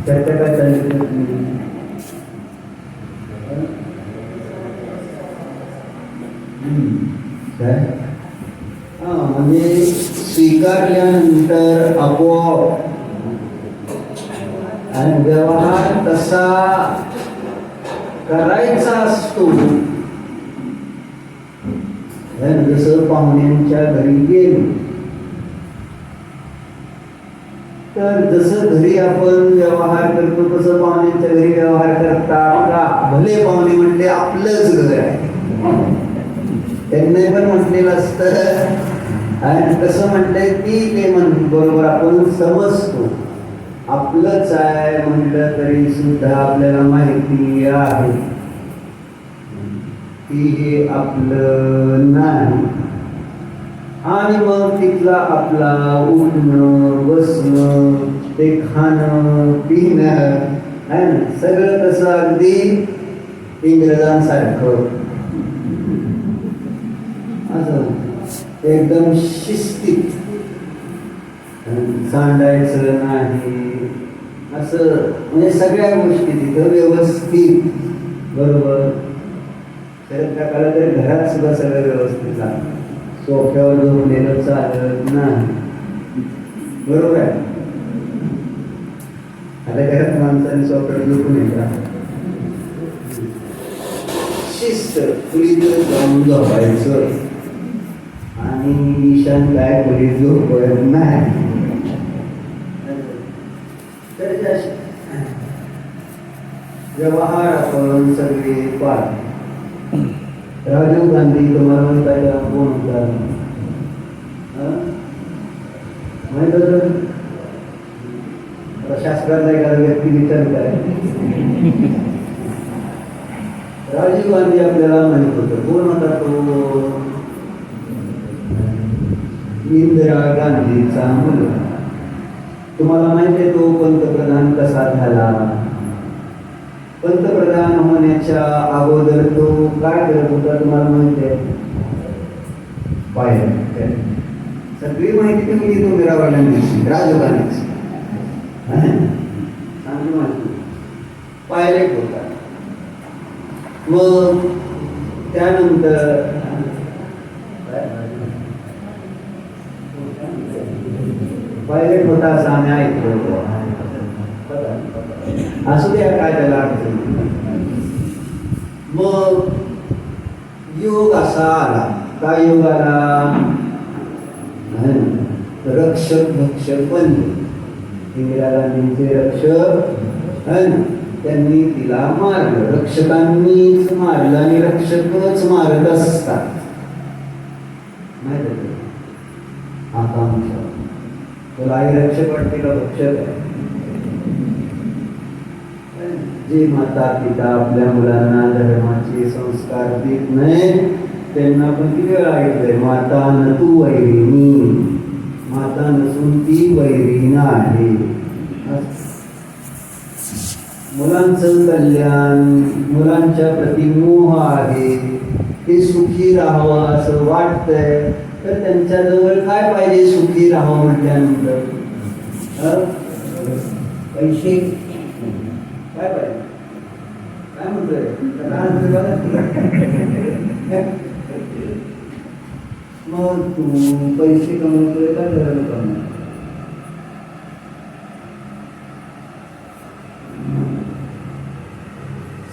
त्याचं काय चाललं तुम्ही काय म्हणजे स्वीकारल्यानंतर आपोआप आणि व्यवहार तसा करायचा असतो. जसं पाहुण्यांच्या घरी गेलो तर जसं घरी आपण व्यवहार करतो तसं पाहुण्यांच्या घरी व्यवहार करता का? भले पाहुणे म्हटले आपलंच घर आहे, त्यांनी पण म्हटलेलं असतं आणि कसं म्हटलंय की ते बरोबर आपण समजतो. आपलंच आहे म्हटलं तरी सुद्धा आपल्याला माहिती आहे की हे आपलं नाही. आणि मग तिथला आपला उठणं बसणं ते खाणं पिणं आहे ना, सगळं कसं अगदी इंग्रजांसारखं असं एकदम शिस्तीत, सांडायचं नाही असं, म्हणजे सगळ्या गोष्टी तिथं व्यवस्थित बरोबर. तर त्या काळात तरी घरात सुद्धा सगळं व्यवस्थित लागतं. सोफ्यावर झोपलेलं चालत नाही बरोबर आहे. आता घरात माणसाने सोफ्यावर झोपून येतात, शिस्त खोलीत जाऊन झोपायचं आणि ईशान काय खोलीत झोपत नाही. तर व्यवहार आपण सगळे पाहतो. राजीव गांधी तुम्हाला म्हणताय कोण होता माहित होतं? शास्त्रातला एखादा व्यक्ती विचारत आहे. राजीव गांधी आपल्याला माहित होतं. कोण होता तो? इंदिरा गांधीचा मुलगा. तुम्हाला माहिती आहे तो पंतप्रधान कसा झाला? पंतप्रधान होण्याच्या अगोदर तो काय करत होता तुम्हाला माहिती आहे? पायलट. सगळी माहिती तुम्ही देतो मीराबाईंची, राजीव गांधीची चांगली माहिती. पायलट होता. मग त्यानंतर पायलट होता असं आम्ही ऐकलो. असू द्या, काय त्याला अडचण. मग योग असा आला. काय योग आला? रक्षक भक्षक बनले. इंदिरा गांधींचे रक्षक त्यांनी तिला मारलं. रक्षकांनीच मारलं आणि रक्षकच मारत असतात माहिती आहे. आकांक्षा तुला आई रक्षक वाटते का भक्षक आहे? जे माता पिता आपल्या मुलांना धर्माचे संस्कार देत नाही त्यांना पण किती वेळा ऐकलंय, माता न तू वैरिणी, माता नसून ती वैरीण आहे. मुलांचं कल्याण, मुलांच्या प्रति मोह आहे, ते सुखी राहावं असं वाटतंय तर त्यांच्याजवळ काय पाहिजे सुखी राहावं म्हटल्यानंतर? पैसे. काय पाहिजे? काय म्हणतोय? मग तू पैसे कमवतोय का घराला कमवतोय?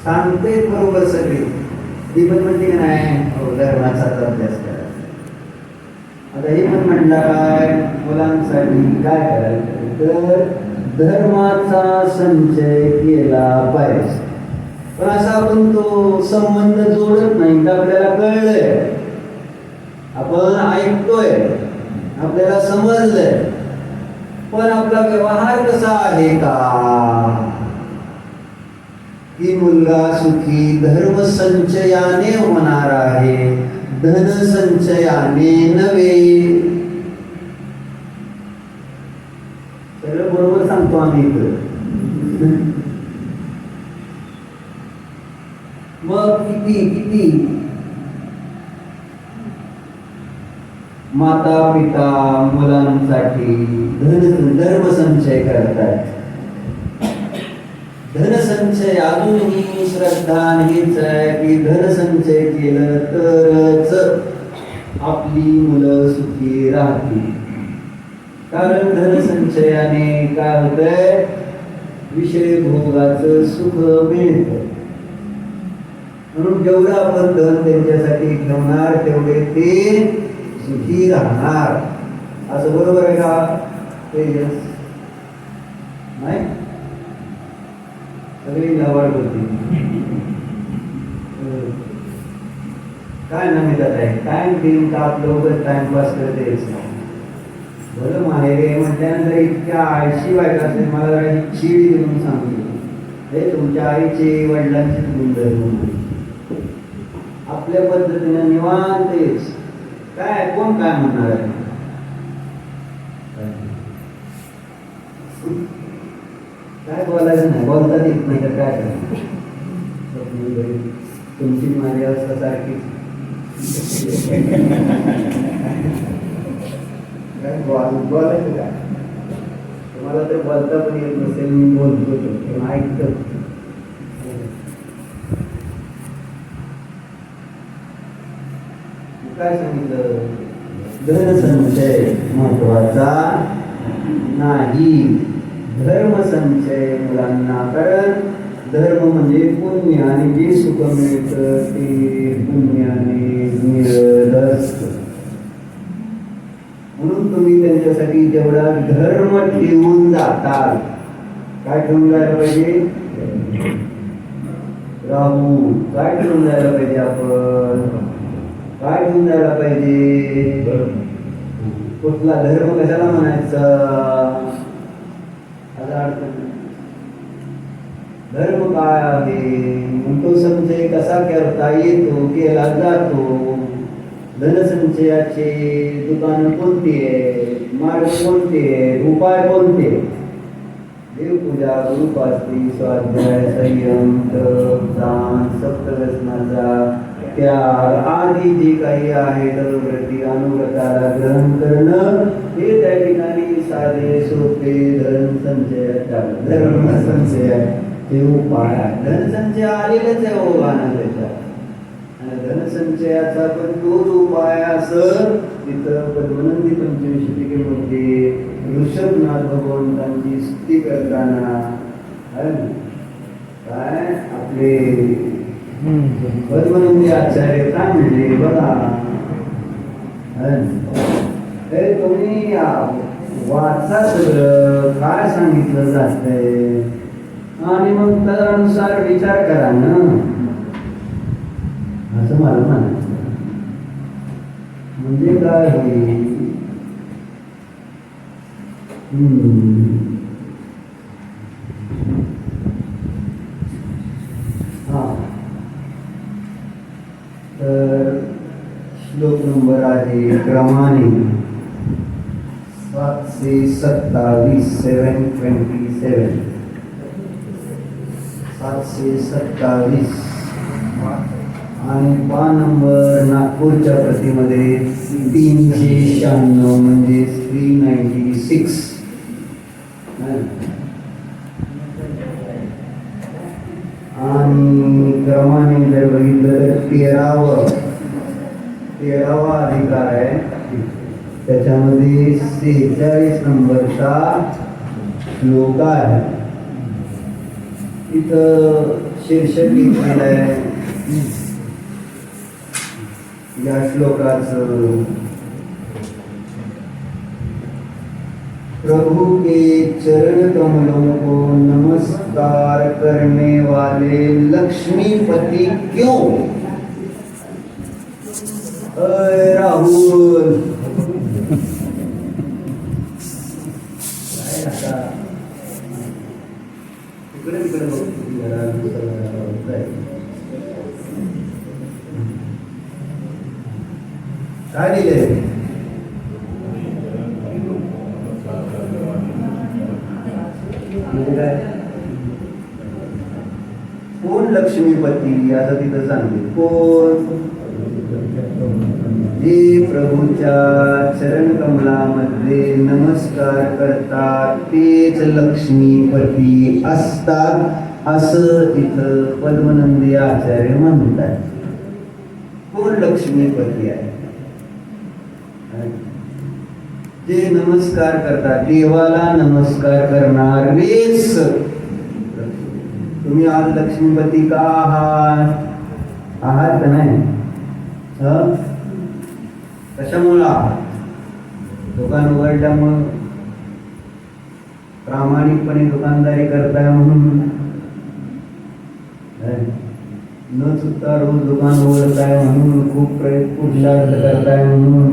सांगते बरोबर सगळे. ती पण म्हणते की नाही धर्माचा अभ्यास करायचा. आता हे पण म्हटलं काय मुलांसाठी काय करायचं तर धर्माचा संचय केला पाहिजे. पण असा आपण तो संबंध जोडत नाही. तर आपल्याला कळलंय, आपण ऐकतोय, आपल्याला समजलंय, पण आपला व्यवहार कसा आहे का? की मुलगा सुखी धर्मसंचयाने होणार आहे, धनसंचयाने नव्हे. सगळं बरोबर सांगतो आम्ही इथं. मग किती किती माता पिता मुलांसाठी धर्मसंचय करतात. धनसंचय अजूनही श्रद्धा हीच आहे की धनसंचय केलं तरच आपली मुलं सुखी राहतील. कारण धनसंचयाने काय होतंय, विषय भोगाचं सुख मिळतं. म्हणून जेवढं आपण धन त्यांच्यासाठी ठेवणार तेवढे ते सुखी राहणार. असं बरोबर आहे का? तेजस नाही सगळी लावाड होती. काय नमितात आहे, टाइम देऊन का आपलं टाइमपास करतेच नाही. बरं माहेर म्हटल्यानंतर इतक्या आळशी वाईट असते. मला जरा ही चीड देऊन सांगितली, हे तुमच्या आईचे वडिलांचे गुणधर्म आपल्या पद्धतीने निवांतेच. काय कोण काय म्हणणार आहे? काय बोलायचं नाही, बोलतात येत नाही तर काय करायचं. तुमची माझी अवस्था सारखी. काय बोलायचं काय? तुम्हाला तर बोलता पण येत नसेल, मी बोलतो पण ऐकतो. काय सांगितलं? धनसंचय महत्वाचा नाही, धर्मसंचय मुलांना. कारण धर्म म्हणजे पुण्य आणि जे सुख मिळतं ते पुण्याने मिळत असतं. म्हणून तुम्ही त्यांच्यासाठी जेवढा धर्म ठेवून जाताल. काय ठेवून जायला पाहिजे? राहू. काय ठेवून जायला पाहिजे? आपण काय ठेवून जायला पाहिजे? कुठला धर्म कशाला म्हणायचा? धर्म काय आहे, तो संचय कसा करता येतो, केला जातो. धनसंचयाचे दुकान कोणती आहे, मार्ग कोणते आहे, उपाय कोणते? देवपूजा, गुरुपास्ती, स्वाध्याय, संयम, तप, दान, सप्तव्यसनाचा त्याग आदी जे काही आहे तत्वव्रती अनुव्रताला ग्रहण करणं, हे त्या ठिकाणी साधे सोपे धर्म संचय हे उपाय आहे. धनसंचय आलेलंच आहे भगवान त्याच्यात. आणि धनसंचयाचा पण तोच उपाय असं तिथं पद्मनंदी पंचविंशतिकेमध्ये ऋषभनाथ भगवंतांची स्तुती करताना काय आपले पद्मनंदी आचार्य काय म्हणले बघा, हे तुम्ही वाचा सगळं काय सांगितलं जातंय आणि मग त्यानुसार विचार करा ना, असं मला म्हणायचं. म्हणजे काय होईल? तर श्लोक नंबर आहे क्रमाने 727, 727, 727 आणि पा नंबर नागपूरच्या प्रतीमध्ये 396 म्हणजे 396. आणि क्रमाने जर बघितलं तर 13वा अधिकार आहे, त्याच्यामध्ये 46 नंबरचा श्लोक आहे. इथं शीर्षक लिहिलेलं आहे या श्लोकाचं, प्रभु के चरण कमलों को नमस्कार करने वाले लक्ष्मीपति क्यों? अरे राहुल काय लिहिलंय? कोण लक्ष्मीपती असं तिथं सांगते. कोण? जे प्रभूच्या चरण कमलामध्ये नमस्कार करतात तेच लक्ष्मीपती असतात. असं इथं पद्मनंदी आचार्य म्हणतात. कोण लक्ष्मीपती आहे? जे नमस्कार करतात, देवाला नमस्कार करणारेच. तुम्ही आज लक्ष्मीपती का आहात नाही? कशामुळे आहात? दुकान उघडल्यामुळं, प्रामाणिकपणे दुकानदारी करताय म्हणून, न चुकता रोज दुकान उघडताय म्हणून, खूप पुरुषार्थ करताय म्हणून,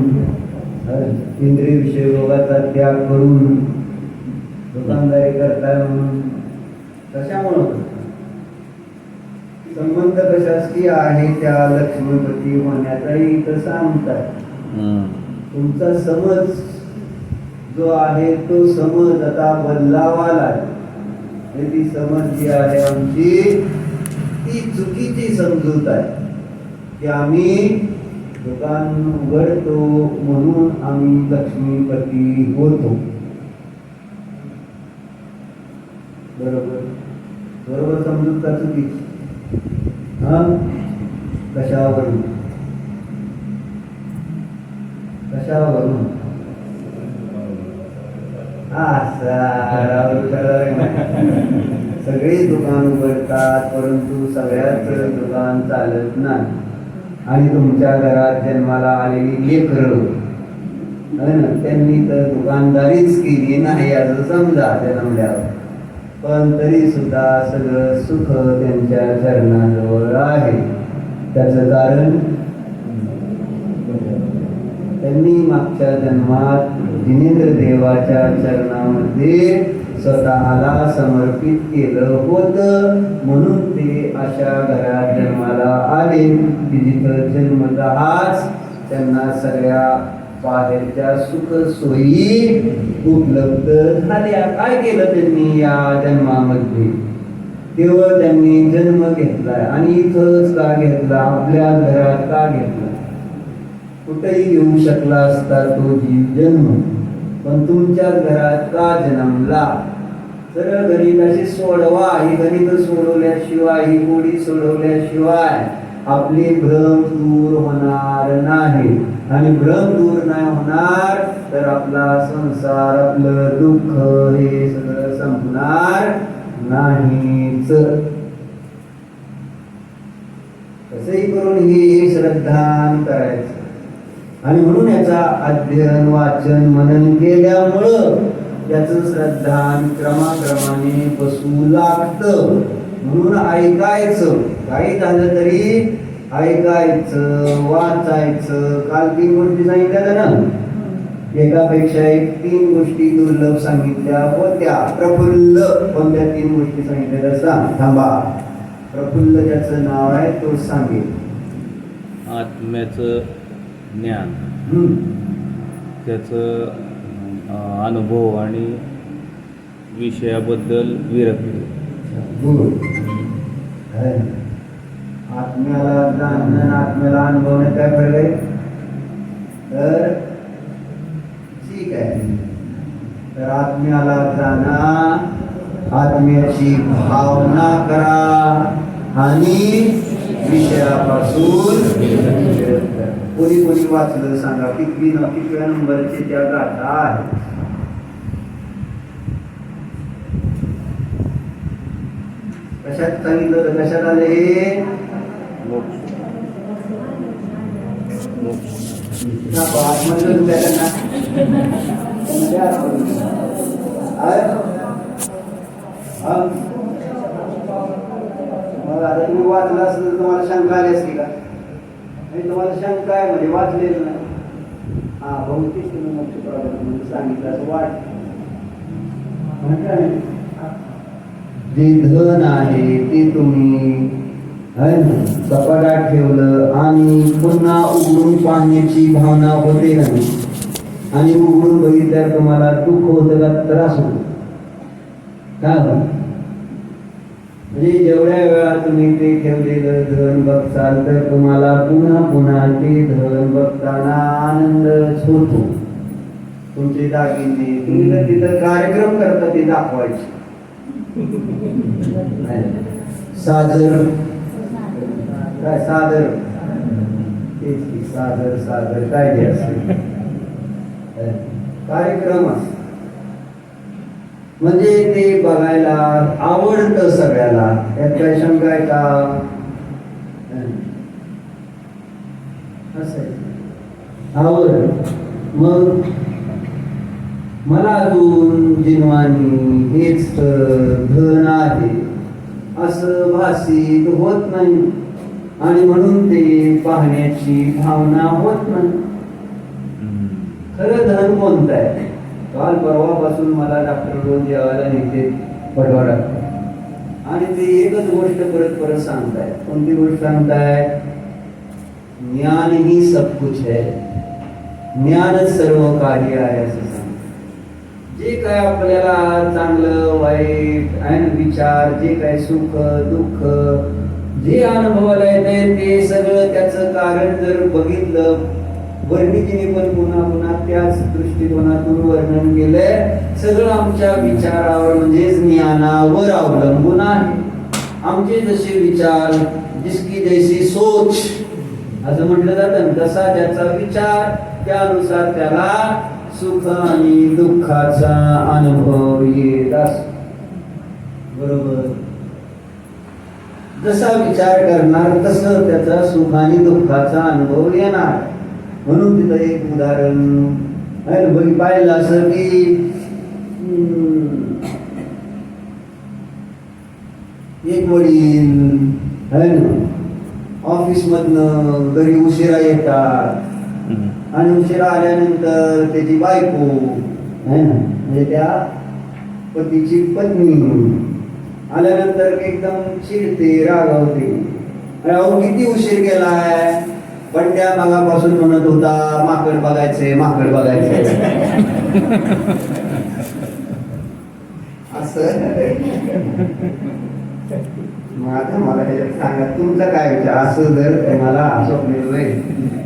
इंद्रिय विषय भोगाचा त्याग करून दुकानदारी करताय म्हणून, कशामुळं? संबंध कशाशी आहे? त्या लक्ष्मीपती होण्याचाही इथं सांगतात. तुमचा समज जो आहे तो समज आता बदलावा लागेल. ती समज जी आहे आमची, ती चुकीची समजूत आहे की आम्ही दुकान उघडतो म्हणून आम्ही लक्ष्मीपती होतो. बरोबर बरोबर समजूत का चुकीची? कशावरून? कशावरून? सगळे दुकान उघडतात परंतु सगळ्याच दुकान चालत नाही. आणि तुमच्या घरात जन्माला आलेली लेकरं त्यांनी तर दुकानदारीच केली नाही असं समजा जन्मल्यावर, पण तरी सुद्धा सगळं सुख त्यांच्या चरणाजवळ आहे. त्याचं कारण त्यांनी मागच्या जन्मात जिनेंद्र देवाच्या चरणामध्ये स्वतःला समर्पित केलं होतं, म्हणून ते अशा घरात जन्माला आले की जिथं जन्मतःच त्यांना सगळ्या बाहेरच्या सुख सोयी उपलब्ध झाल्या. काय केलं त्यांनी या जन्मामध्ये? केवळ त्यांनी जन्म घेतलाय. आणि इथंच का घेतला? आपल्या घरात का घेतला? कुठेही येऊ शकला असता तो जीव जन्म, पण तुमच्याच घरात का जन्मला? सरळ गणित अशी सोडवा. ही गणित सोडवल्याशिवाय, ही गोडी सोडवल्याशिवाय आपले भ्रम दूर होणार नाही. आणि भ्रम दूर नाही होणार तर आपला संसार, आपलं दुःख हे सगळं संपणार नाहीच. कसंही करून हे श्रद्धान करायचं. आणि म्हणून याचा अध्ययन, वाचन, मनन केल्यामुळं याचं श्रद्धान क्रमाक्रमाने बसू लागतं. म्हणून ऐकायचं, काही झालं तरी ऐकायचं, वाचायचं. काल 3 गोष्टी सांगितल्या ना, एकापेक्षा एक 3 गोष्टी दुर्लभ सांगितल्या होत्या. प्रफुल्ल कोणत्या 3 गोष्टी सांगितल्या सांग? थांबा. प्रफुल्ल ज्याचं नाव आहे तो सांगेल. आत्म्याचं ज्ञान, त्याचं अनुभव आणि विषयाबद्दल विरक्ती. आत्म्याला जाणणं, आत्म्याला अनुभवणं काय फरक आहे? तर ठीक आहे. तर आत्म्याला जाणा, आत्म्याची भावना करा आणि विषयापासून कोणी कोणी वाचलं सांगा? कितव्या नंबरचे त्या गाथा आहेत? कशात सांगितलं होतं? कशात आले हे? मग आता तुम्ही वाचलं असेल तर तुम्हाला शंका आली असती का? नाही, तुम्हाला शंका आहे म्हणजे वाचलेलं नाही. बहुतेक तुम्ही मोक्ष प्रॉब्लेम सांगितलं असं वाटत. जे धन आहे ते तुम्ही कपाटात ठेवलं आणि पुन्हा उघडून पाहण्याची भावना होते नाही, आणि उघडून बघितल्यावर तुम्हाला दुःख होतं का त्रास होतो का? म्हणजे जेवढ्या वेळा तुम्ही ते ठेवलेलं धन बघसाल तर तुम्हाला पुन्हा पुन्हा ते धन बघताना आनंदच होतो. तुमचे दागिने तुम्ही तिथं कार्यक्रम करता ते दाखवायचे. सादर काय सादर तेच की सादर सादर काय जे असेल कार्यक्रम असतो म्हणजे ते बघायला आवडतं सगळ्याला, यात काय शंका आहे का? असं आवड. मग मला अजून जिनवानी हेच धन आहे असं भासित होत नाही आणि म्हणून ते पाहण्याची भावना होत नाही. खरं धन कोणतं आहे? काल परवापासून मला डॉक्टर रोज जेवायला नेते पटवाडा आणि ते एकच गोष्ट परत परत सांगताय. कोणती गोष्ट सांगताय? ज्ञान ही सब कुछ है, ज्ञानच सर्व काही आहे असं सांगतात. जे काय आपल्याला चांगलं वाईट आणि विचार, जे काय सुख दुःख जे अनुभवाला येते ते सगळं त्याचं कारण जर बघितलं, वर्णितीने पण पुन्हा पुन्हा त्याच दृष्टिकोनातून वर्णन केलंय. सगळं आमच्या विचारावर म्हणजे ज्ञानावर अवलंबून आहे. आमचे जसे विचार, जिसकी जैसी सोच असं म्हटलं जातं, तसा ज्याचा विचार त्यानुसार त्याला सुख आणि दुःखाचा अनुभव येत असतो. बरोबर. जसा विचार करणार तसं त्याचा सुख आणि दुःखाचा अनुभव येणार. म्हणून तिथं एक उदाहरण पाहिलं असं की एक वडील आहे ना ऑफिस मधनं घरी उशिरा येतात आणि उशिरा आल्यानंतर त्याची बायको आहे ना म्हणजे त्या पतीची पत्नी आल्यानंतर एकदम चिडते, रागावते. अहो किती उशीर गेलाय? बंड्या मागापासून म्हणत होता माकड बघायचंय माकड बघायचंय असं. मग आता मला ह्याच्यात सांगा तुमचा काय विचार? असं जर मला स्वप्न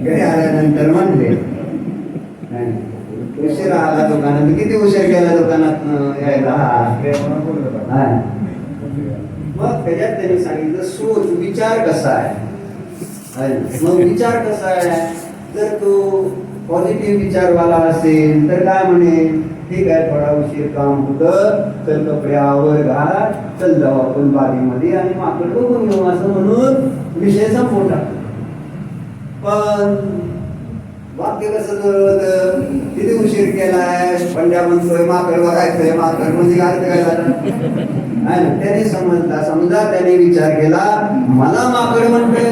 घरी आल्यानंतर म्हणले उशिरा आला दुकानात, किती उशीर गेला दुकानात यायला? मग त्याच्यात त्यांनी सांगितलं सोच, विचार कसा आहे. मग विचार कसा आहे? जर तो पॉझिटिव्ह विचारवाला असेल तर काय म्हणे, ठीक आहे थोडा उशीर काम होतं, चल कपडे आवर घाल, चल जाऊ आपण बागेमध्ये आणि माकड बघून घेऊ असं म्हणून विषय संपवता. पण वाक्य कसं जुळवलं? किती उशीर केलाय? पंड्या म्हणतोय माकड बघायचंय माकड म्हणजे अर्थ काय झाला? त्याने समजला, समजा त्याने विचार केला मला माकड म्हणतोय,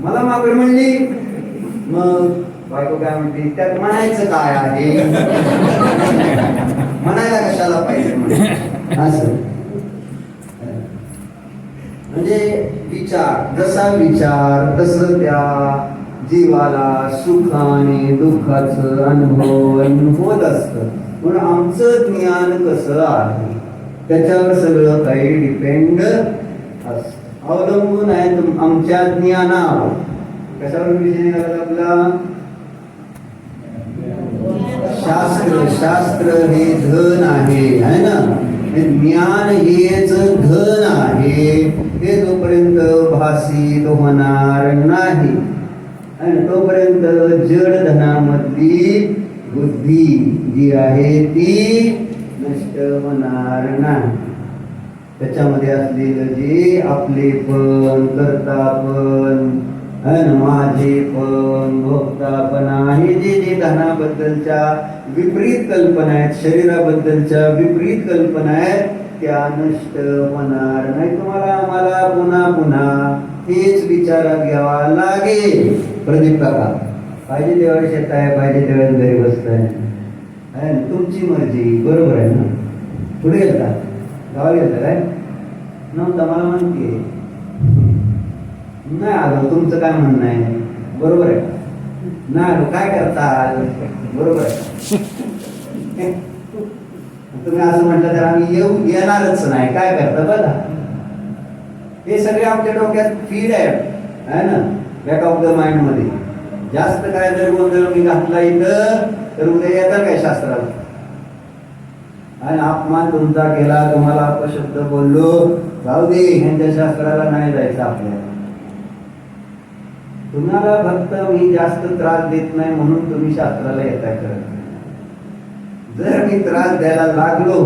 मला माकड म्हणली. मग बायको काय म्हणते, त्यात म्हणायचं काय आहे? म्हणायला कशाला पाहिजे असं. म्हणजे विचार, जसा विचार तसं त्या जीवाला सुख आणि दुःखाचं अनुभव होत असतं. पण आमचं ज्ञान कसं आहे त्याच्यावर सगळं काही डिपेंड असतं, अवलंबून आहे आमच्या ज्ञानावर. कशावर विषय निघाला आपला? शास्त्र. शास्त्र हे धन आहे ना, ज्ञान हेच धन आहे. हे जोपर्यंत भासित होणार नाही आणि तोपर्यंत जड धनामधली बुद्धी जी आहे ती नष्ट होणार नाही. त्याच्यामध्ये असलेलं जे आपलेपण, कर्तापण, माझेपण, भोक्तापणा, हे जे जे धनाबद्दलच्या विपरीत कल्पना आहेत, शरीराबद्दलच्या विपरीत कल्पना आहेत, त्या नष्ट होणार नाही. तुम्हाला आम्हाला पुन्हा पुन्हा हेच विचारात घ्यावा लागेल. प्रदीप काका पाहिजे तेव्हा शेत आहे, पाहिजे तेव्हा घरी बसताय, तुमची मर्जी. बरोबर आहे ना? पुढे गेलता गावाला गेलता काय नव्हता? मला म्हणते नाही आलो. तुमचं काय म्हणणं आहे? बरोबर आहे. नाही आलो काय करता? बरोबर आहे. तुम्ही असं म्हटलं तर आम्ही येणारच नाही. काय करता बघा, हे सगळे आपल्या डोक्यात फीड आहे ना, बॅक ऑफ द माइंड मध्ये. जास्त काय जर गोंधळ मी घातला इथं तर उद्या येतात काय शास्त्राला? आणि अपमान तुमचा केला, तुम्हाला अपशब्द बोललो, जाऊ दे, ह्यांच्या शास्त्राला नाही जायचं आपल्याला. तुम्हाला फक्त मी जास्त त्रास देत नाही म्हणून तुम्ही शास्त्राला येताय करत नाही. जर मी त्रास द्यायला लागलो,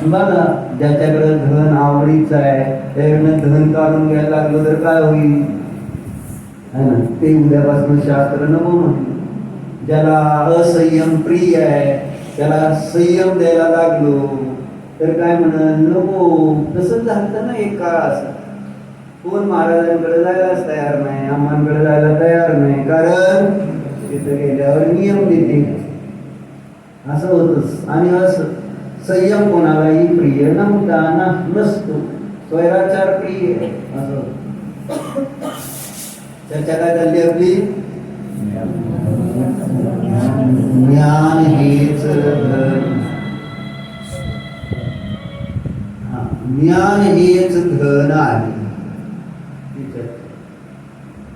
बघा ज्याच्याकडे धन आवडीचं आहे त्याकडनं धन काढून घ्यायला लागलो तर काय होईल, है ना? ते उद्यापासून शास्त्र नको म्हटलं. ज्याला असंयम प्रिय आहे त्याला संयम द्यायला लागलो तर काय म्हणत नको. तसंच झालं ना एक काळ असा. कोण महाराजांकडे जायलाच तयार नाही, अम्मांकडे जायला तयार नाही, कारण तिथे गेल्यावर नियम देते असं होतच. आणि असं संयम कोणालाही प्रिय नव्हता ना, नसतो. स्वैराचार प्रिय असं. चर्चा काय चालली आपली? ज्ञान हेच धन. ज्ञान हेच धन आहे.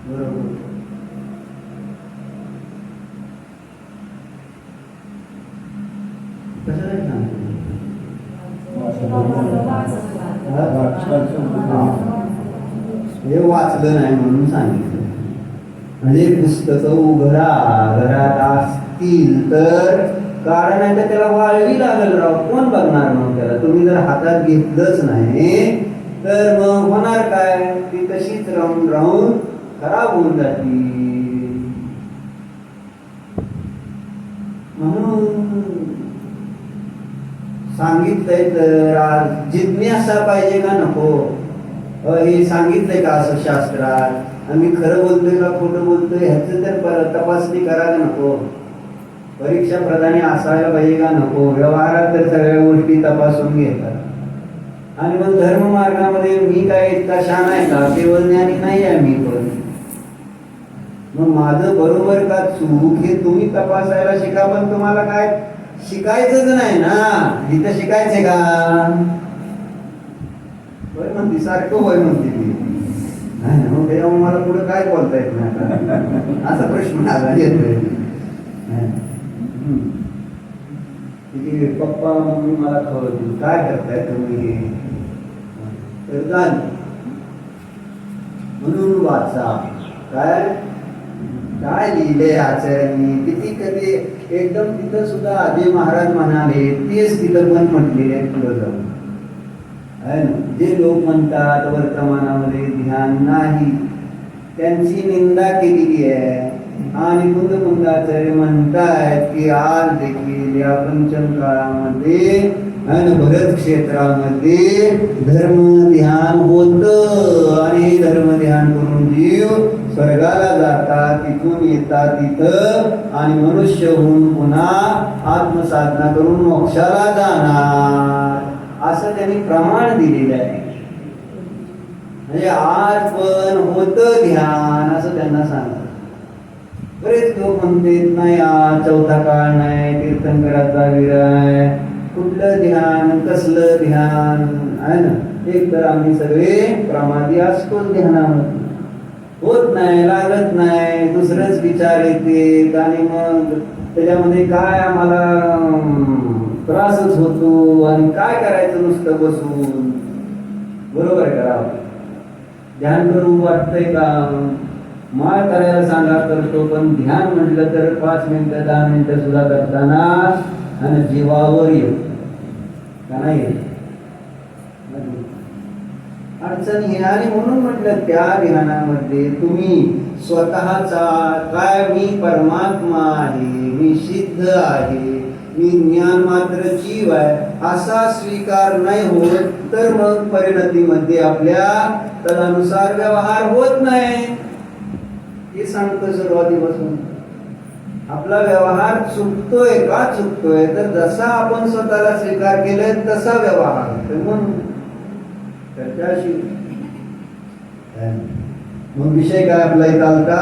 बरोबर. कशाला सांगतो? हे वाचलं नाही म्हणून सांगितलं. म्हणजे पुस्तकं उघडा घरात असतील तर काढा, नाही तर त्याला वाळवी लागेल राव. कोण बघणार मग त्याला? तुम्ही जर हातात घेतलंच नाही तर मग होणार काय? ती तशीच राहून राहून खराब होऊन जाती. म्हणून सांगितलंय तर आज जिज्ञासा पाहिजे का नको? हे सांगितलंय का असं शास्त्रात? आम्ही खरं बोलतोय का खोटं बोलतोय ह्याचं तर तपासणी करायला नको? परीक्षा प्रधानी असायला पाहिजे का नको? व्यवहारात तर सगळ्या गोष्टी तपासून घेतात. आणि मग धर्म मार्गामध्ये मी काय इतका शान आहे का? केवळ ज्ञानी नाही आहे मी पण. मग माझं बरोबर का चूक हे तुम्ही तपासायला शिका. पण तुम्हाला काय शिकायचंच नाही ना, इथं शिकायचंय का? होय म्हणते, सारखं होय म्हणते ती. मग त्याच्यामुळे मला पुढे काय बोलता येत नाही आता, असा प्रश्न आला येतोय. पप्पा मम्मी मला खवळतील, काय करताय तुम्ही? तर जाण म्हणून वाचा. काय काय लिहिले आचार्यांनी, किती कधी एकदम तिथं सुद्धा आधी महाराज म्हणाले तेच तिथं पण म्हटलेले आहे पुढे जाऊन. जे लोक म्हणतात वर्तमानामध्ये ध्यान नाही त्यांची निंदा केलेली आहे. आणि कुंदकुंदाचार्य म्हणतायत की आज देखील या पंचम काळामध्ये आणि भरत क्षेत्रामध्ये धर्म ध्यान होत. आणि धर्म ध्यान करून जीव स्वर्गाला जातात, तिथून येतात तिथं आणि मनुष्य होऊन पुन्हा आत्मसाधना करून मोक्षाला जाणार असं त्यांनी प्रमाण दिलेलं आहे. म्हणजे आज पण होतं ध्यान असं त्यांना सांगा. बरेच लोक म्हणतात नाही आज चौथा काळ नाही, तीर्थंकराचा विरह आहे, कुठलं ध्यान कसलं ध्यान आहे ना. एक तर आम्ही सगळे प्रमादी असतोच ध्यानामध्ये, होत नाही लागत नाही, दुसरंच विचार येते आणि मग त्याच्यामध्ये काय आम्हाला त्रासच होतो. आणि काय करायचं नुसतं बसून? बरोबर करावं. ध्यान करू वाटतंय का? माळ करायला सांगा करतो, पण ध्यान म्हटलं तर 5 मिनिटं 10 मिनिटं सुद्धा करताना आणि जीवावर येत का नाही अडचण ही. आणि म्हणून म्हटलं त्या ध्यानामध्ये तुम्ही स्वतःचा काय मी परमात्मा आहे, मी सिद्ध आहे, मी ज्ञान मात्र जीव आहे असा स्वीकार नाही होत तर मग परिणतीमध्ये आपल्या तदानुसार व्यवहार होत नाही. हे सांगतो सुरुवातीपासून. आपला व्यवहार चुकतोय का? चुकतोय तर जसा आपण स्वतःला स्वीकार केलाय तसा व्यवहार होतोय. म्हणून त्याच्याशी मग विषय काय आपला इथं आलता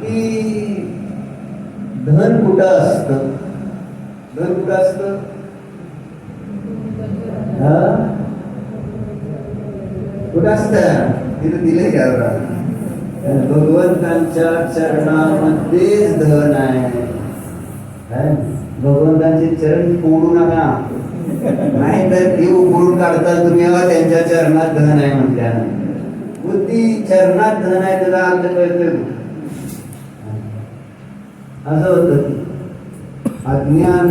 की धन कुठं असतं? धन कुठं असतं? कुठं असतं? तिथं दिले घ्यावं. भगवंतांच्या चरणामध्येच धन आहे. काय? भगवंतांचे चरण फोडू नका, नाहीतर ती उकळून काढतात तुम्ही. त्यांच्या चरणात धन आहे म्हटल्यानंतर बुद्धी चरणात धन आहे त्याचा अर्थ कळतोय. असं होत अज्ञान.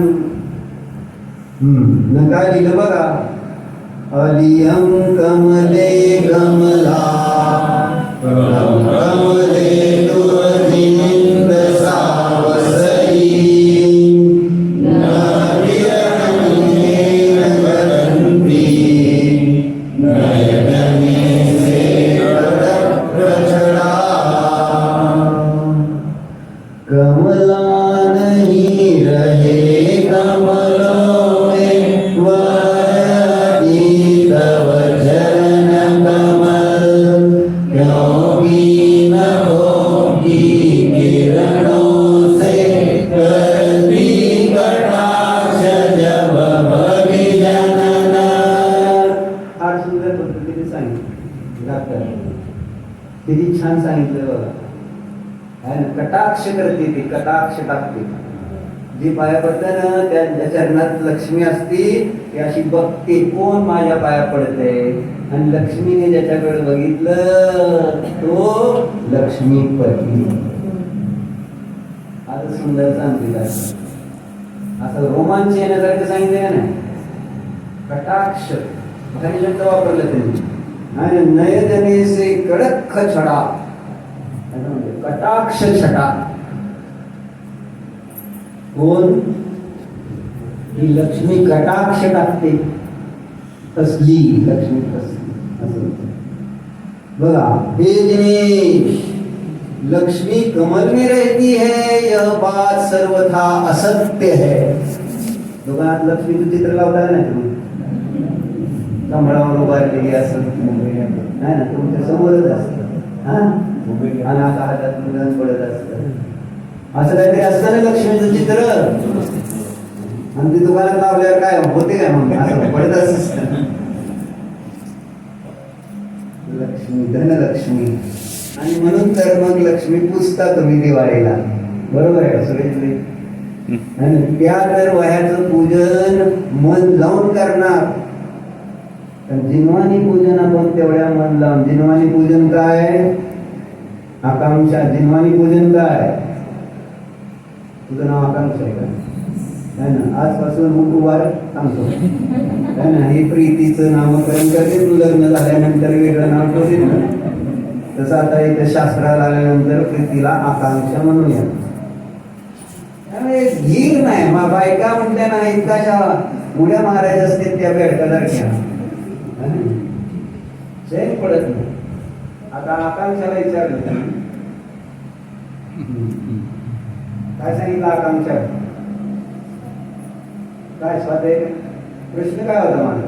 काय लिहिलं बघा, अलियम कमले कमला कमले तुरविंद सावसई कमला नहीं रहे कमलों में वही तव चरण कमल क्योंकि न होगी किरणों से करती कटाक्ष जब भविजनन. फार सुंदर पद्धतीने सांगितलं, किती छान सांगितलं बघा. कटाक्ष करते ती, कटाक्ष टाकते. जी पाया पडते ना त्या चरणात लक्ष्मी असती, ती अशी बघते कोण माझ्या पाया पडते, आणि लक्ष्मीने ज्याच्याकडे बघितलं तो लक्ष्मीपती. आता सुंदर सांगितलं, असं रोमांच येण्यासारखं सांगितलं का नाही. कटाक्ष काही शब्द वापरले त्यांनी, आणि नयजने से कडक छडा, कटाक्ष छटा. कोण? ही लक्ष्मी कटाक्ष टाकते, तसली लक्ष्मी तसली. असं बघा, हे दिनेश, लक्ष्मी कमल में रहती है यह बात सर्वथा असत्य है. दुकानात लक्ष्मीचं चित्र लावता नाही तुम्ही, कमळावर उभारलेली असं नाही ना, तुमच्या समोरच असतं. आणि आता हातात मुलं पडत असतं, असं काहीतरी असतं ना लक्ष्मीचं चित्र. आणि ती दुकानात लावल्यावर काय होते काय मग, असं पडत असत. लक्ष्मी, धनलक्ष्मी. आणि म्हणून तर मग लक्ष्मी पुजता तुम्ही दिवाळीला, बरोबर आहे सुरेशजी. आणि त्या तर वह्याचं पूजन मन लावून करणार. जिनवानी पूजन आपण तेवढ्या मन लावून. जिनवानी पूजन काय? आकांक्षा. जिनवानी पूजन काय? तुझं नाव आकांक्षा आहे का? ना, आजपासून उभार सांगतो काय ना, हे प्रीतीचं नामकरण करते. तू लग्न झाल्यानंतर वेगळं नाव ठेवते ना, तसं आता इथं शास्त्राला आल्यानंतर प्रीतीला आकांक्षा म्हणूया. धीर नाही मग बायका म्हटल्या ना, इतकाशा उड्या मारायच्या असते त्या बेडकासारख्या, चैन पडत नाही. आता आकांक्षाला विचारलं काय सांगितलं आकांक्षा, काय स्वाते प्रश्न काय होता माझा?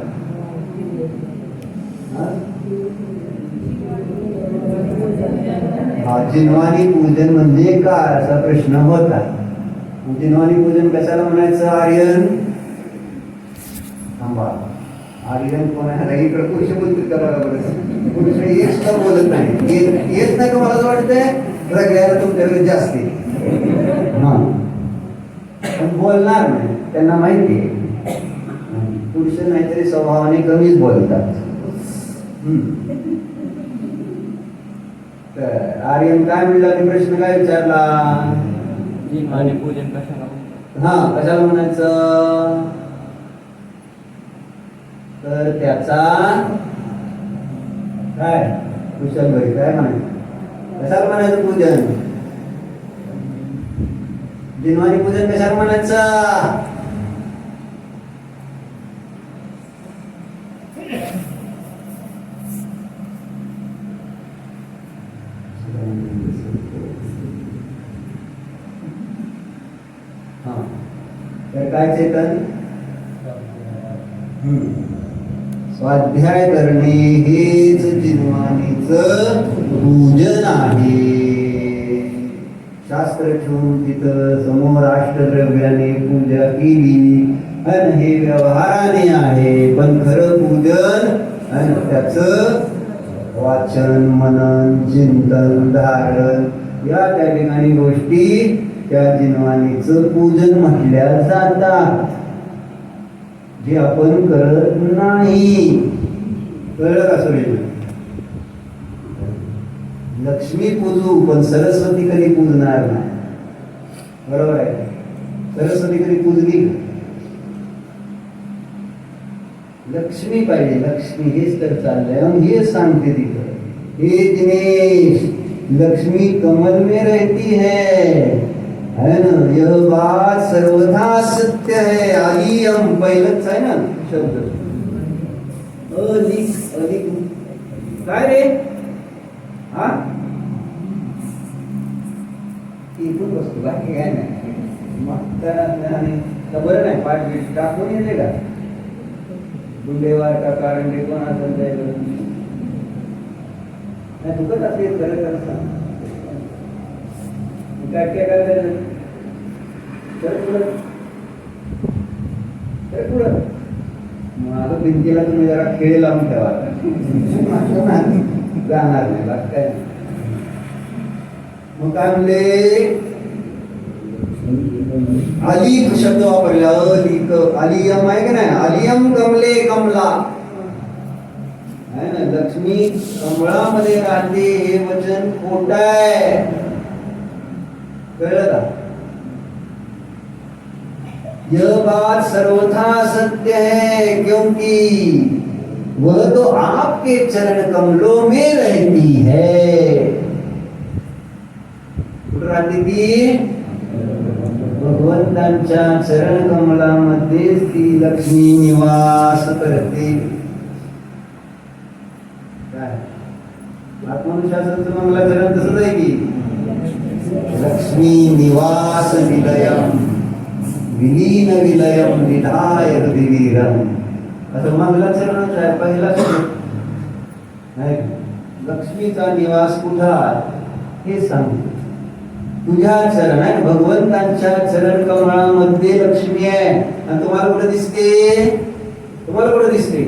जिनवानी पूजन म्हणजे काय असा प्रश्न होता. जिनवानी पूजन कशाला म्हणायचं? आर्यन थांबा, आर्यन कोण आहे? इकडे पुरुष बोलतील का बघा बरं. पुरुष एक तर बोलत नाही, येत नाही का? मला असं वाटतंय सगळ्याला तुमच्याकडे जास्त हा, पण बोलणार नाही, त्यांना माहिती आहे. पुरुष नाहीतरी स्वभावाने कमीच बोलतात. तर आर्यन काय म्हणला? मी प्रश्न काय विचारला? आणि पूजन कशाला? हा, कशाला म्हणायचं? तर त्याचा काय कुशल भाई काय म्हणायचं? कशाला म्हणायचं पूजन? जिनवानी पूजन कशाला म्हणायचं? तर काय चेतन? स्वाध्याय करणे हेच जिनवानीचं पूजन आहे. शास्त्र ठेवून तिथं समोर अष्टद्रव्याने पूजा केली आणि हे व्यवहाराने आहे, पण खरं पूजन आणि त्याचं वाचन, मनन, चिंतन, धारण या त्या ठिकाणी गोष्टी त्या जिनवानीचं पूजन म्हटल्या जातात, जे आपण करत नाही. कळलं का सोडलं? लक्ष्मी पूजू पण सरस्वती कधी पूजणार नाही. बरोबर आहे? सरस्वती कधी पूजली? लक्ष्मी पाहिजे, लक्ष्मी. हेच तर चाललंय. आणि हे सांगते तिथं, हे दिनेश, लक्ष्मी कमल में रहती है ना. यह बात सर्वथा सत्य है. आलियम पहिलंच आहे ना शब्द. अधिक अधिक काय रे? हा, इथून बसतो, बाकी काय नाही. बरं नाही, पाठ बीट टाकून येते का? गुंडेवार का कारंडे कोण असेल त्याला नाही दुखत असेल खरं खरं सांग. काय काय करायचं? तर पुढं माझं भिंतीला तुम्ही जरा खेळ लावून ठेवा. जाणार नाही बाकी काय. मग काय म्हणले? अलीक शब्द वापरला. अलीक, आलियम आहे का नाही? आलियम कमले कमला आहे ना. लक्ष्मी कमळामध्ये राहते हे वचन खोट आहे. कळलं का? यह बात सर्वथा सत्य है, क्योंकि वह तो आपके चरण कमलों में रहती है. कुठं राहते ती? भगवंतांच्या चरण कमलामध्ये ती लक्ष्मी निवास करते. काय आत्मनुशासनाचं मंगलाचरण तसंच आहे की, लक्ष्मी निवास विलयम विलीन विलयम विधाय विवीरम, असं मंगलाचरणच आहे. पहिला लक्ष्मीचा निवास कुठं हे सांगतो. तुझ्या चरण आहे, भगवंतांच्या चरण कमळामध्ये लक्ष्मी आहे. आणि तुम्हाला कुठं दिसते? तुम्हाला कुठं दिसते?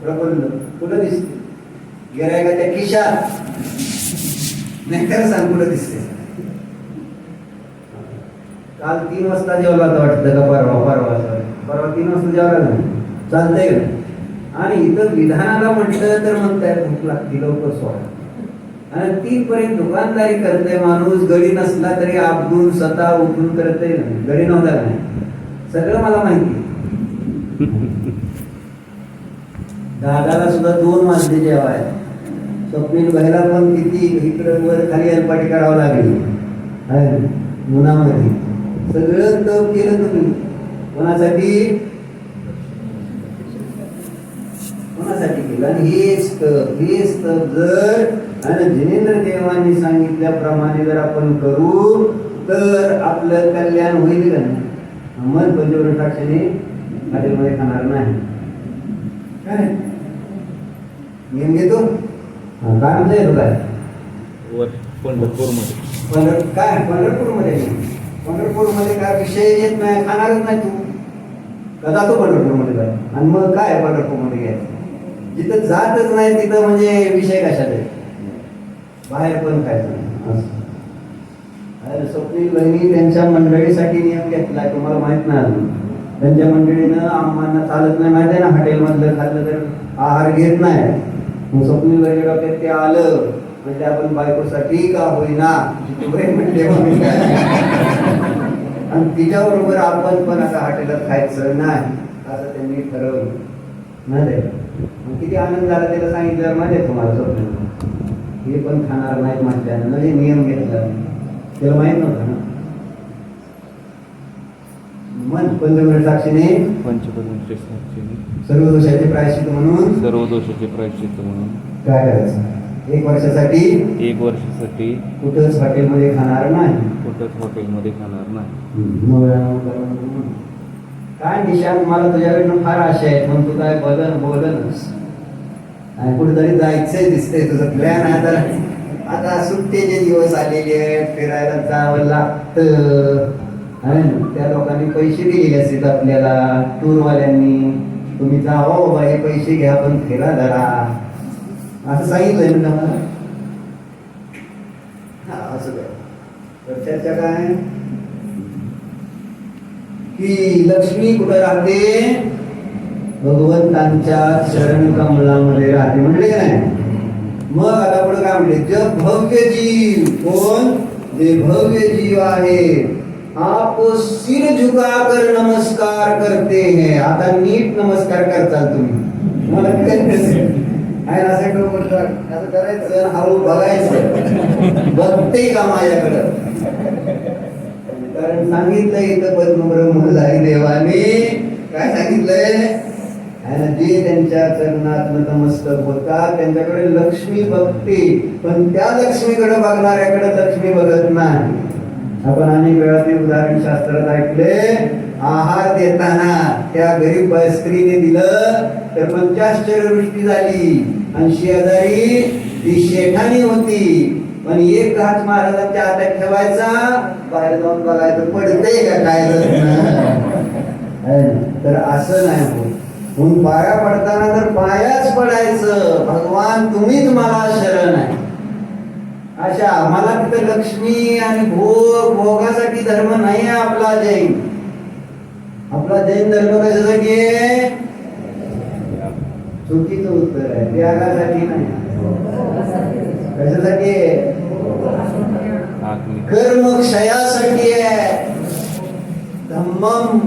प्रबंध कुठं दिसते? गिरायकाच्या खिशात नाही तर सांग कुठं दिसते? काल 3 वाजता जेवला वाटतं का? परवा 3 वाजता जेवला नाही, चालतंय का? आणि इथं विधानाला म्हटलं तर म्हणताय भूक लागती, लवकर सोडा. आणि 3 पर्यंत दुकानदारी करते माणूस. गडी नसला तरी आपदून स्वतः उठून करते. गडी नव्हता नाही, सगळं मला माहिती. दादाला सुद्धा 2 वाजले जेवाय. स्वप्नील भाईला पण किती इकडं वर खाली अलपाटी करावं लागली उन्हामध्ये. सगळं तप केलं तुम्ही कोणासाठी? कोणासाठी केलं? आणि हेच तप जर आणि जिनेंद्र देवांनी सांगितल्याप्रमाणे जर आपण करू तर आपलं कल्याण होईल का नाही? मन पंचवृक्षाक्षणी हॉटेलमध्ये खाणार नाही. काय नियम घेतो? काय म्हणता येतो? काय पंढरपूरमध्ये काय? पंढरपूरमध्ये काय विषय येत नाही, खाणारच नाही तू. का जातो पंढरपूरमध्ये काय? आणि मग काय पंढरपूरमध्ये घ्यायचं? जिथं जातच नाही तिथं म्हणजे विषय कशात आहे? बाहेर पण खायचं नाही. स्वप्नील बहिणी त्यांच्या मंडळीसाठी नियम घेतलाय, तुम्हाला माहित नाही अजून. त्यांच्या मंडळीनं आम्हाला चालत नाही, माहिती आहे ना, हॉटेलमधलं खाल्लं तर आहार घेत नाही. मग स्वप्नील बहिणी डोक्यात ते आलं म्हणजे आपण बायकोसाठी का होईना म्हणले आणि तिच्याबरोबर आपण पण आता हॉटेलात खायचं नाही असं त्यांनी ठरवलं. माहिती मग किती आनंद झाला त्याला सांगितल्यावर. माहिती आहे तुम्हाला? स्वप्नील हे पण खाणार नाहीत म्हटल्यानं म्हणजे नियम घेतला. त्याला माहित नव्हतं ना. मन पंचवर्ण साक्षीने सर्व दोषाचे प्रायश्चित्त म्हणून काय करायचं? 1 वर्षासाठी कुठंच हॉटेलमध्ये खाणार नाही. काय निशान, मला तुझ्याकडनं फार आशा आहेत, मग तू काय बोलनच आणि कुठेतरी जायचंय दिसतंय तुझं प्लॅन. आता सुट्टीचे दिवस आलेले आहेत, फिरायला जावं लागतं. त्या लोकांनी पैसे दिलेले असतात आपल्याला, टूरवाल्यांनी. तुम्ही जा हो बाबा, हे पैसे घ्या पण फिरा जरा, असं सांगितलंय ना मला. असं काय तर चर्चा काय की लक्ष्मी कुठं राहते? भगवंतांच्या चरण कमलामध्ये राहते म्हणले का नाही? मग आता पुढे काय म्हणले? जग भव्य जीव कोण? जे भव्य जीव आहे आप सिर झुकाकर नमस्कार करते हैं. आता नीट नमस्कार करताल तुम्ही. मला आहे ना असं बोलतात असं करायचं हळू बघायचं बघते का माझ्याकडं. कारण सांगितलंय इथं पद्मब्रह्मचारी देवाने काय सांगितलंय? जे त्यांच्या चरणात नतमस्तक होतात त्यांच्याकडे लक्ष्मी बघते, पण त्या लक्ष्मीकडे बघणाऱ्याकडे लक्ष्मी बघत नाही. आपण अनेक वेळा ते उदाहरण शास्त्रात ऐकले. आहार देताना त्या गरीब स्त्रीने दिलं तर पंचाश्चर्यवृष्टी झाली आणि शेजारी ती शेठाणी होती. पण एक घास महाराजांच्या हातात ठेवायचा, बाहेर जाऊन बघायचं पडते का काय. तर असं नाही होत. म्हणून पाया पडताना तर पायाच पडायचं, भगवान तुम्हीच मला शरण आहे. अशा आम्हाला तिथं लक्ष्मी आणि भोगासाठी धर्म नाही आहे आपला जैन. आपला जैन धर्म कशासाठी आहे? चुकीचं उत्तर आहे. त्यागासाठी नाही. कशासाठी आहे? कर्मक्षयासाठी आहे. धम्मम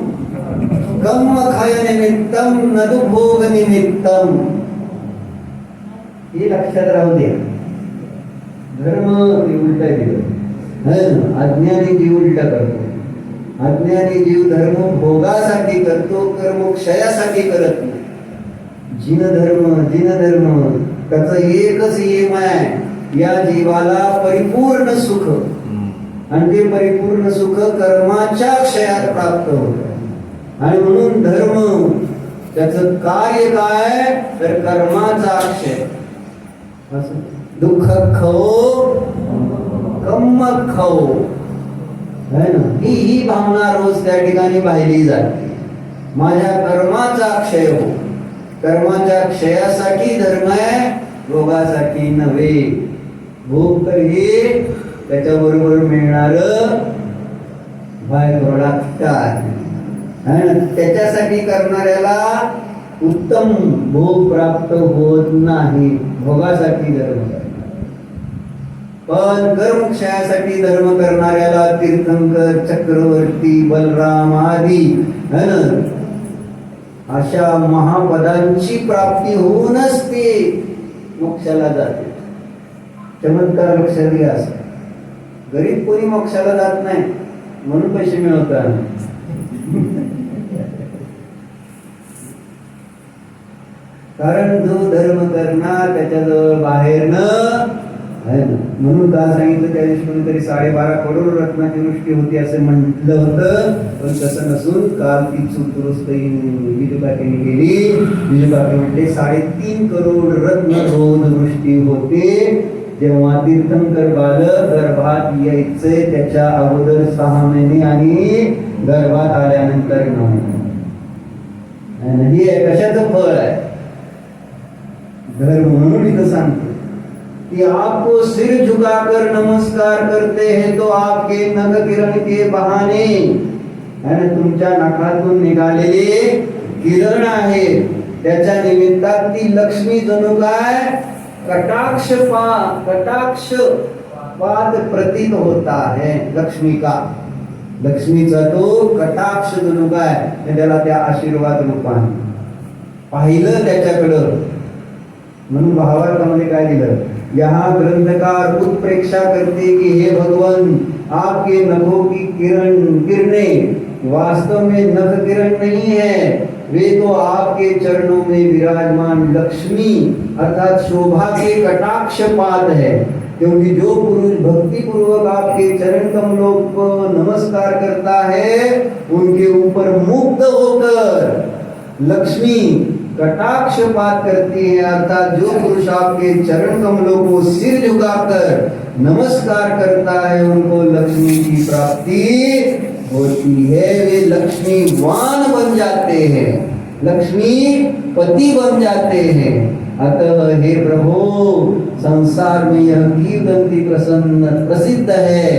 कर्म खय निमित्तम नदुभोग निमित्तम. हे लक्षात राहू दे. धर्म उलट दिलं. अज्ञानी जीव उलट करतो. अज्ञानी जीव धर्म भोगासाठी करतो, कर्म क्षयासाठी करत नाही. जिनधर्म त्याचं एकच नियम आहे, या जीवाला परिपूर्ण सुख, आणि ते परिपूर्ण सुख कर्माच्या क्षयात प्राप्त होत. आणि म्हणून धर्म त्याचं कार्य काय तर कर्माचा क्षय. दुःख खो कम्म खो है ना. ही भावना रोज त्या ठिकाणी पाहिली जाते. माझ्या कर्माचा क्षय हो. कर्माच्या क्षयासाठी धर्म आहे, भोगासाठी नव्हे. भोग तर हे त्याच्याबरोबर मिळणार बाय प्रोडक्ट आहे. त्याच्यासाठी करणाऱ्याला उत्तम भोग प्राप्त होत नाही. भोगासाठी धर्म करणार. पण कर्मक्षयासाठी धर्म करणाऱ्याला तीर्थंकर, चक्रवर्ती, बलराम आदी है ना अशा महापदांची प्राप्ती होऊनच ते मोक्षाला जाते. चमत्कार लक्षात घ्या. गरीब कोणी मोक्षाला जात नाही म्हणून पैसे मिळवतात. कारण जो धर्म करणार त्याच्याजवळ बाहेर न आहे ना. म्हणून का सांगितलं त्या दिवशी कोणीतरी 12.5 करोड रत्नाची वृष्टी होती असं म्हटलं होतं. पण तसं नसून काल ती चूक दुरुस्त विजूकाकीने केली. विजूकाकी म्हणते 3.5 करोड रत्न रोज वृष्टी होते. जेव्हा तीर्थंकर बालक गर्भात यायचे त्याच्या अगोदर 6 महिने आणि गर्भात आल्यानंतर 9 महिने. हे कशाचं फळ आहे? धर्म. म्हणून इथं सांगतो कि आपको सिर झुकाकर नमस्कार करते हैं तो आपके नख किरण के बहाने, आणि तुमच्या नखातून निघालेले किरण आहे त्याच्या निमित्तात ती लक्ष्मी जणू काय कटाक्ष पाद प्रतीत होता है. लक्ष्मी का लक्ष्मीचा तो कटाक्ष जणू काय त्याला त्या आशीर्वाद रूपाने पाहिलं त्याच्याकडं. म्हणून भावार्थामध्ये काय दिलं? यहाँ ग्रंथकार उत्प्रेक्षा करते कि हे भगवान आपके नखों की किरणें वास्तव में नख किरण नहीं है, वे तो आपके चरणों में विराजमान लक्ष्मी अर्थात शोभा के कटाक्ष पाद है. क्योंकि जो पुरुष भक्ति पूर्वक आपके चरण कमलों को नमस्कार करता है उनके ऊपर मुग्ध होकर लक्ष्मी कटाक्षपात करती है. अर्थात जो पुरुष आपके चरण कमलों को सिर झुकाकर नमस्कार करता है उनको लक्ष्मी की प्राप्ति होती है. वे लक्ष्मीवान बन जाते हैं, लक्ष्मी पति बन जाते हैं. अतः हे प्रभु संसार में यह कीर्तन प्रसिद्ध है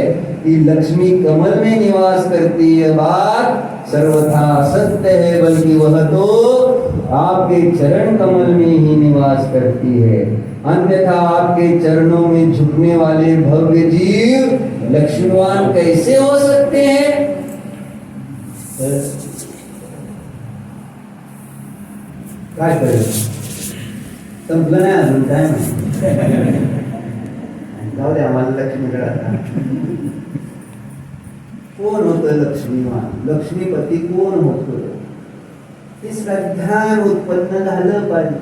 कि लक्ष्मी कमल में निवास करती है बात सर्वथा सत्य है, बल्कि वह तो आपके चरण कमल में ही निवास करती है। अन्यथा आपके चरणों में झुकने वाले भव्य जीव लक्ष्मीवान कैसे हो सकते हैं? काय करेल? संपलं नाही अजून, काय माहिती. जाऊ दे, आम्हाला लक्ष्मीकडे आता. कोण होतं लक्ष्मीवान? लक्ष्मीपती कोण होतं? ते श्रद्धान उत्पन्न झालं पाहिजे.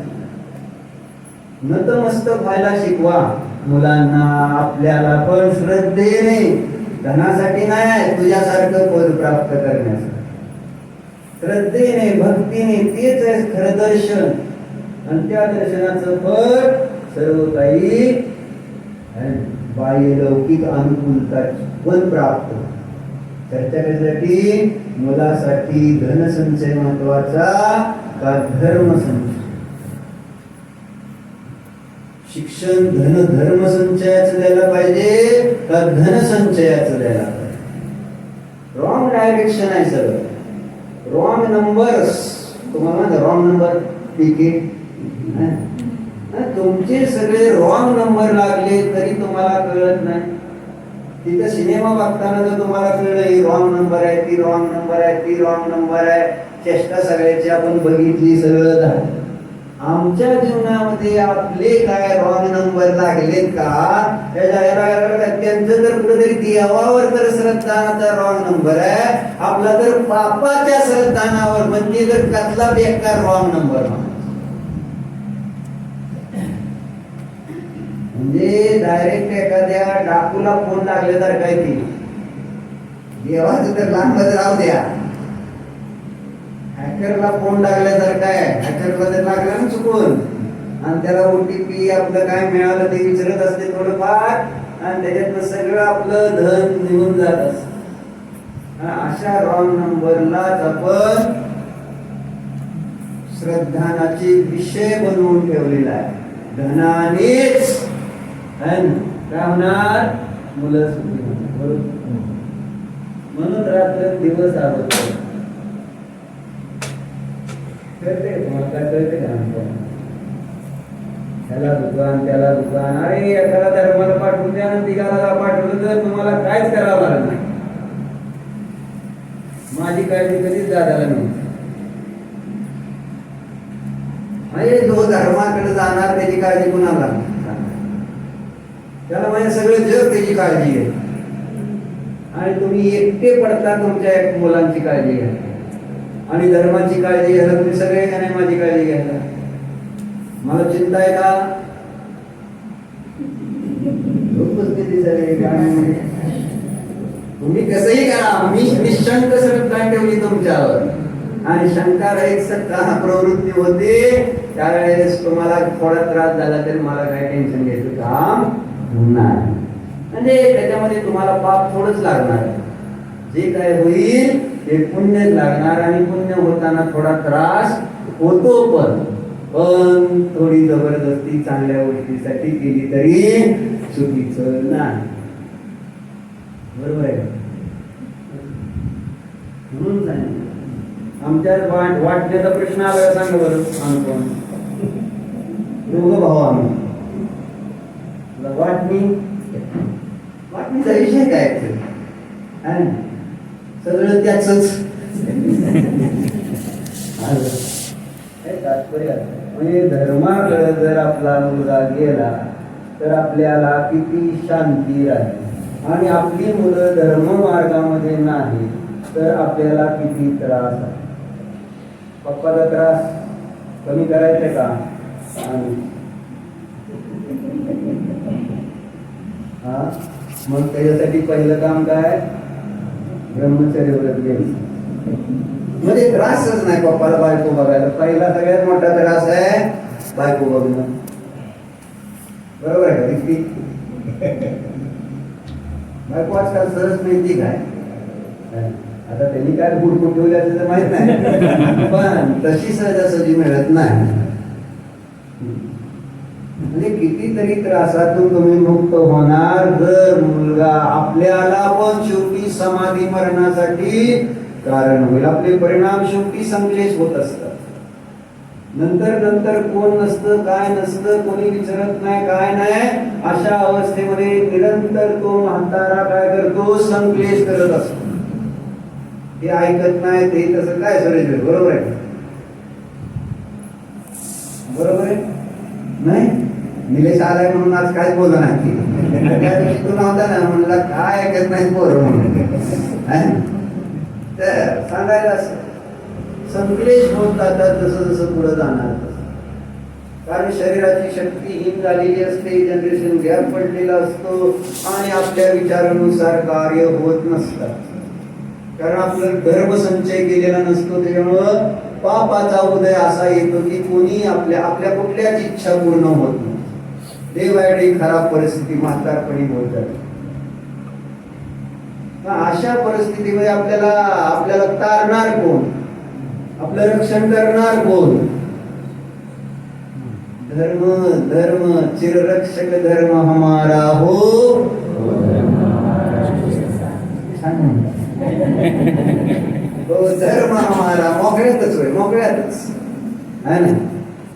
नतमस्तक व्हायला शिकवा मुलांना, आपल्याला पण श्रद्धेने, धनासाठी नाही, तुझ्यासारखं पद प्राप्त करण्यासाठी. श्रद्धेने, भक्तीने, तेच आहे खरं दर्शन. आणि त्या दर्शनाचं फळ सर्व काही बाह्य लौकिक अनुकूलता पण प्राप्त. चर्चा करण्यासाठी मुलासाठी धनसंचय महत्वाचा का धर्मसंचय? शिक्षण धर्म संचयाचं द्यायला पाहिजे का धनसंचयाचं द्यायला पाहिजे? रॉंग डायरेक्शन आहे सगळं. Wrong numbers. तुम्हाला रॉंग नंबर तिकीट, तुमचे सगळे रॉंग नंबर लागले तरी तुम्हाला कळत नाही. तिथं सिनेमा बघताना जर तुम्हाला कळलं ही रॉंग नंबर आहे, ती रॉंग नंबर आहे, ती रॉंग नंबर आहे, चेष्टा सगळ्याची आपण बघितली, सगळं झालं. आमच्या जीवनामध्ये आपले काय रॉंग नंबर लागलेत का? त्यांचं तर कुठेतरी देवावर तर श्रद्धानाचा रॉंग नंबर आहे, आपला तर पापाच्या श्रद्धानावर, म्हणजे तर कसला बेकार रॉंग नंबर. म्हणजे डायरेक्ट एखाद्या डाकूला फोन लागले तर काय ती देवाचं तर लांबच राहू द्या, हॅकरला फोन लागले तर काय, हॅकरला तर लागला ना चुकून, आणि त्याला OTP आपलं काय मिळालं ते विचारत असते थोडंफार, आणि त्याच्यातलं सगळं आपलं धन निघून जात असत. अशा रॉंग नंबरलाच आपण श्रद्धानाचे विषय बनवून ठेवलेला आहे. धनानेच काय होणार? मुलं सुखी होणार. म्हणून रात्र दिवस आवडत. कळते तुम्हाला? काय कळते का? त्याला दुकान, त्याला दुकान. अरे एखादा धर्माला पाठवून द्या आणि तिघाला पाठवलं तर तुम्हाला काहीच करावं लागत नाही. माझी काळजी कधीच दादाला नव्हती. अरे जो धर्माकडे जाणार त्याची काळजी कुणाला? त्याला म्हणजे सगळं जग त्याची काळजी आहे. आणि तुम्ही एकटे पडता तुमच्या मुलांची काळजी घ्या, आणि धर्माची काळजी घ्यायला तुम्ही सगळे का नाही माझी काळजी घ्यायला? मला चिंता आहे का? तुम्ही कसंही करा, मी निशंक श्रद्धा ठेवली तुमच्यावर, आणि शंकारहित श्रद्धा प्रवृत्ती होते, त्यावेळेस तुम्हाला थोडा त्रास झाला तरी मला काय टेन्शन घ्यायचं काम नाही. म्हणजे त्याच्यामध्ये तुम्हाला पाप थोडंच लागणार, जे काय होईल ते पुण्यच लागणार, आणि पुण्य होताना थोडा त्रास होतो, पण थोडी जबरदस्ती चांगल्या गोष्टीसाठी केली तरी चुकीचं नाही. बरोबर आहे? म्हणून सांगितलं. आमच्या वाटण्याचा प्रश्न आला सांगा बरं. आम्ही दोघं भाऊ, आम्ही वाटणीचा विषय काय? सगळं त्याच तात्पर्य. म्हणजे धर्माकडे जर आपला मुलगा गेला तर आपल्याला किती शांती राहील, आणि आपली मुलं धर्म मार्गामध्ये नाही तर आपल्याला किती त्रास आहे. पप्पाचा त्रास कमी करायचा का? मग त्याच्यासाठी पहिलं काम काय? ब्रह्मचर्य व्रत घ्यायचं. म्हणजे त्रासच नाही पप्पाला बायको बघायला. पहिला सगळ्यात मोठा त्रास आहे बायको बघणं. बरोबर आहे का? किती बायको आजकाल सहज मिळते काय? आता त्यांनी काय गुडकूट ठेवल्या त्याचं माहित नाही, पण तशी सहजासहजी मिळत नाही. म्हणजे कितीतरी त्रासातून तुम्ही मुक्त होणार जर मुलगा आपल्याला पण शेवटी समाधी मरणासाठी कारण होईल. आपले परिणाम शेवटी संक्लेश होत असतात. नंतर नंतर कोण नसतं, काय नसतं, कोणी विचारत नाही, काय नाही. अशा अवस्थेमध्ये निरंतर तो म्हातारा काय करतो, संक्लेश करत असतो. ते ऐकत नाही, ते तसं काय सुरेश, बरोबर आहे? बरोबर आहे नाही? निलेश आलाय म्हणून आज काय बोलला नाही तू नव्हता ना म्हणला काय ऐकत नाही पोरं म्हणून. तर सांगायला असं संक्लेश होत जातात जसं जसं पुढे जाणार. कारण शरीराची शक्ती हीन झालेली असते, जनरेशन गॅप पडलेला असतो आणि आपल्या विचारानुसार कार्य होत नसतात. कारण आपलं धर्म संचय केलेला नसतो. त्याच्यामुळं पापाचा उदय असा येतो की कोणी आपल्या कुठल्याच इच्छा पूर्ण होत नाही. देवाडी खराब परिस्थिती म्हातारपणी बोलतात. अशा परिस्थितीमध्ये आपल्याला तारणार कोण, आपलं रक्षण करणार कोण? धर्म धर्म चिररक्षक धर्म हमारा हो. धर्म हमारा मोकळ्यातच होय, मोकळ्यातच है ना.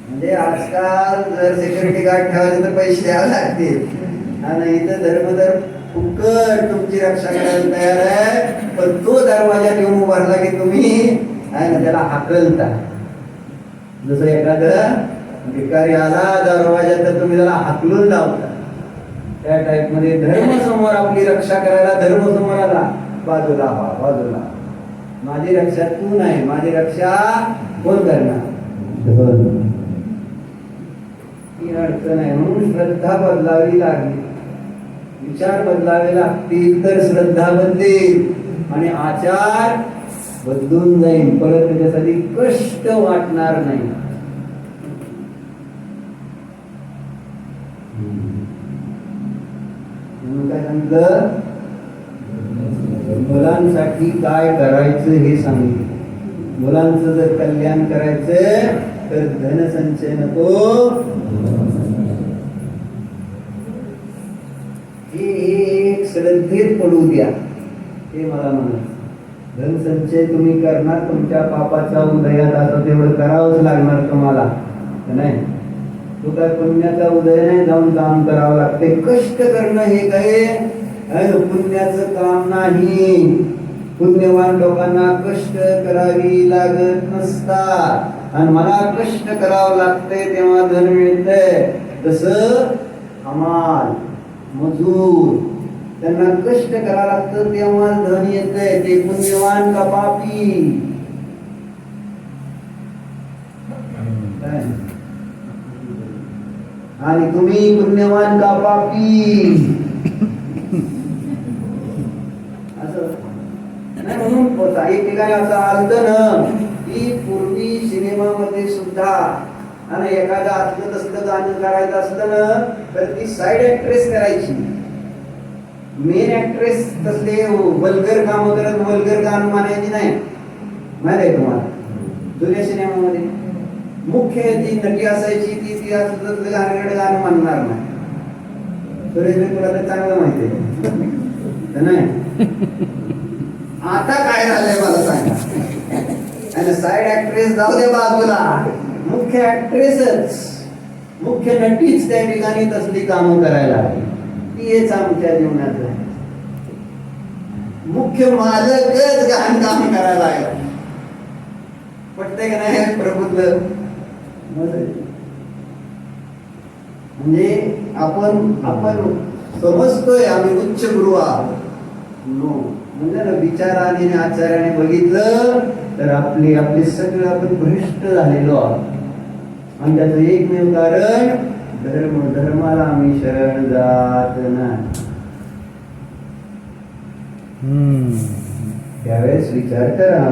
म्हणजे आजकाल जर सिक्युरिटी गार्ड ठेवायचे तर पैसे द्यावे लागतील आणि इथं धर्म फुकट तुमची रक्षा करायला तयार आहे. पण तो दरवाजा ठेवून उभारला की तुम्ही आहे ना त्याला हाकलता. जसं एखादं भिकारी आला दरवाजा तर तुम्ही त्याला हाकलून लावता. त्या टाईप मध्ये धर्म समोर आपली रक्षा करायला धर्म समोर आला, बाजूला व्हा, बाजूला. माझी रक्षा तू नाही, माझी रक्षा कोण करणार? ही अडचण आहे. म्हणून श्रद्धा बदलावी लागली, विचार बदलावे लागतील तर श्रद्धा बदलेल आणि आचार बदलून जाईल. परत त्याच्यासाठी कष्ट वाटणार नाही. म्हणून काय सांगितलं, मुलांसाठी काय करायचं हे सांगितलं. मुलांचं जर कल्याण करायचं तर धनसंचय नको. हे एक श्रद्धेत पडू द्या, हे मला म्हणायचं. धनसंचय तुम्ही करणार, तुमच्या पापाच्या उदयात आता तेवढं करावंच लागणार तुम्हाला नाही. तो काय पुण्याचा उदय नाही, जाऊन काम करावं लागते. कष्ट करणं हे काय पुण्याचं काम नाही. पुण्यवान लोकांना कष्ट करावी लागत नसतात आणि मला कष्ट करावं लागतंय तेव्हा धन मिळतंय. तसं हमाल मजूर त्यांना कष्ट करावं लागतं तेव्हा धन येतंय. ते पुण्यवान का पापी? आणि तुम्ही पुण्यवान का पापी? असं नाही. म्हणून एक ठिकाणी असं आलतं ना की पूर्वी सिनेमामध्ये सुद्धा आणि एखादं असलं तसलं गाणं करायचं असतं ना तर ती साईड ऍक्ट्रेस करायची. मेन ऍक्ट्रेस तसले वल्गर काम करत वल्गर गाणं म्हणायची नाही. माहिती आहे तुम्हाला? जुन्या सिनेमामध्ये मुख्य जी नटी असायची ती असलं गाणं म्हणणार नाही. सुरेश तुला तर चांगलं माहिती आहे नाही. आता काय झालंय मला सांगा. आणि साईड ऍक्ट्रेस जाऊ दे बाजूला, मुख्य ऍक्ट्रेसच, मुख्य नटीच त्या ठिकाणी तसली कामं करायला हवी. हेच आमच्या जीवनात आहे. मुख्य मालकच घाण काम करायला लागला. पटतंय का नाही प्रबुद्ध? म्हणजे आपण समजतोय आम्ही उच्च गुरु आहोत. म्हणजे ना विचाराने आचाराने बघितलं तर आपले सगळं आपण भ्रष्ट झालेलो आहोत आणि त्याचं एकमेव कारण धर्माला आम्ही शरण जात नाही. त्यावेळेस विचार करा.